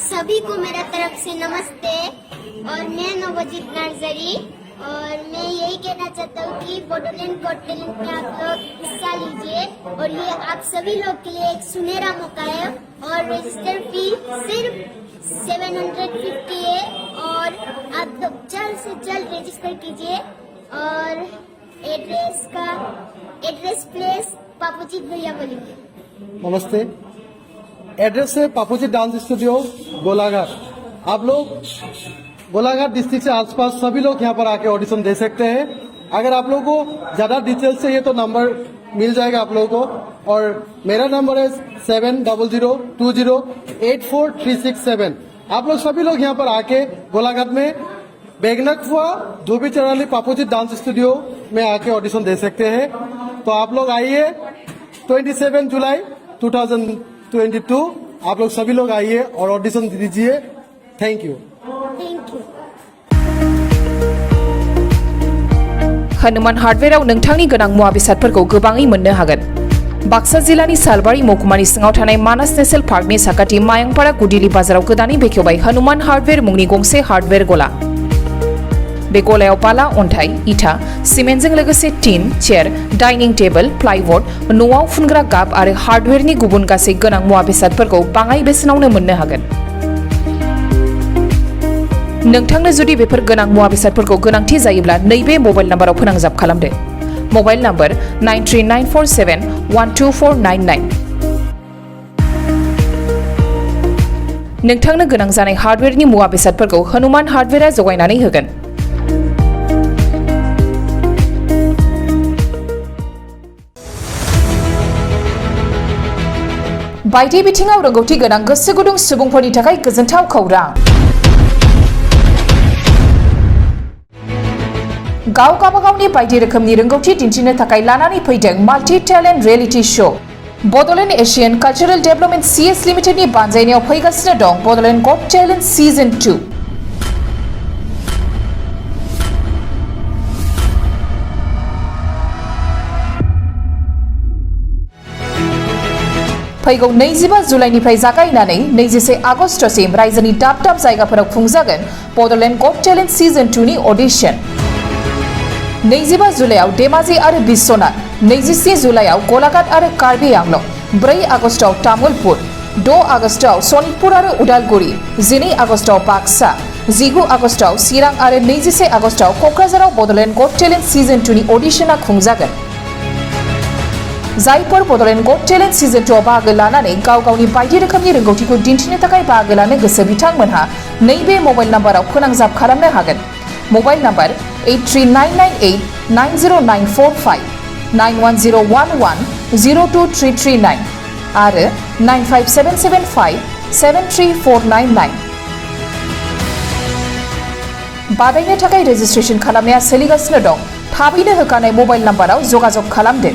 सभी को मेरा तरफ से नमस्ते। और मैं नवजीत नर्सरी, और मैं यही कहना चाहता हूँ कि बोडोलैंड गॉट टैलेंट में आप लोग हिस्सा लीजिए, और ये आप सभी लोग के लिए एक सुनहरा मौका है। और रजिस्टर फी सिर्फ 750 है, और आप लोग जल्द से जल्द रजिस्टर कीजिए। और एड्रेस प्लेस पापूजी भैया बोलेंगे। नमस्ते। एड्रेस है पापूजी डांस स्टूडियो गोलाघाट। आप लोग गोलाघाट डिस्ट्रिक्ट से आसपास सभी लोग यहाँ पर आके ऑडिशन दे सकते हैं। अगर आप लोगों को ज्यादा डिटेल्स चाहिए तो नंबर मिल जाएगा आप लोगों को, और मेरा नंबर है 7002084367। आप लोग सभी लोग यहाँ पर आके गोलाघाट में बेगनकुआ धोबी चराली पापूजी डांस स्टूडियो में आके ऑडिशन दे सकते हैं। तो आप लोग आइए 27 जुलाई 2022 आप लोग सभी लोग आइए और ऑडिशन दीजिए। Thank you. हनुमान हार्डवेराव नोंथांनि गोनां मुवा बेसादफोरखौ गोबाङै मोननो हागोन। बाक्सा जिल्लानि सालबारि महकुमानि सिङाव थानाय मानास नेशनेल पार्कनि साखाथि मायंपारा गुदिली बाजाराव गोदानै बेखेवबाय हनुमान हार्डवेर मुंनि गंसे हार्डवेर गला। बे गलायाव बाला अन्थाइ इटा सिमेन्टजों लोगोसे टिन चेयार डाइनिं टेबल प्लाइबोर्ड न'आव फुनग्रा गाब आरो हार्डवेरनि गुबुन गासै गोनां मुवा बेसादफोरखौ बाङाइ बेसेनावनो मोननो हागोन। नोंथांनो जुदि बेफोर गोनां मुवा बेसादफोरखौ गोनांथि जायोब्ला नैबे मबाइल नाम्बाराव फोनांजाब खालामदो। Mobile number 9394712499। नोंथांनो गोनां जानाय हार्डवेरनि मुवा बेसादफोरखौ हनुमान हार्डवेरा जगायनानै होगोन। बायदि बिथिङाव रोंगौथि गोनां गोसो गुदुं सुबुंफोरनि थाखाय गोजोनथाव खौरां। गाव गावबागावनि बायदि रोखोमनि रोंगौथि दिन्थिनो थाखाय लानानै फैदों multi talent reality show. Bodoland Asian cultural development CS लिमिटेडनि बानजायनायाव फैगासिनो दं बड'लेण्ड गट टैलेंट सीजन 2। फैगौ 25 जुलाइनिफ्राय जागायनानै 21 आगस्तसिम रायजोनि दाब दाब जायगाफोराव खुंजागोन बड'लेण्ड गट टैलेंट सीजन 2 नि अडिशन। 25 जुलाइआव धेमाजि आरो बिश्वनाथ, 27 जुलाइआव गलाघाट आरो कार्बि आंलं, 4 आगस्टआव तामुलपुर, 6 आगस्टआव सनितपुर आरो उदालगुरि, 12 आगस्टआव बाक्सा, 19 आगस्टआव चिरां आरो 21 आगस्टआव क'क्राझाराव बड'लेण्ड गट टैलेंट सीजन 2 नि अडिशना खुंजागोन। जायफोर बड'लेण्ड गट टैलेंट सीजन 2 आव बाहागो लानानै गाव गावनि बायदि रोखोमनि रोंगौथिखौ दिन्थिनो थाखाय बाहागो लानो गोसो बिथांमोनहा नैबे मबाइल नाम्बाराव फोनांजाब खालामनो हागोन। मोबाइल नम्बर 8399890945 9101102339 आरो 95775734499। बादायनो थाखाय रेजिस्ट्रेशन खालामनाया सोलिगासिनो दं। थाबैनो होखानाय मोबाइल नम्बराव जगाजग खालामदो।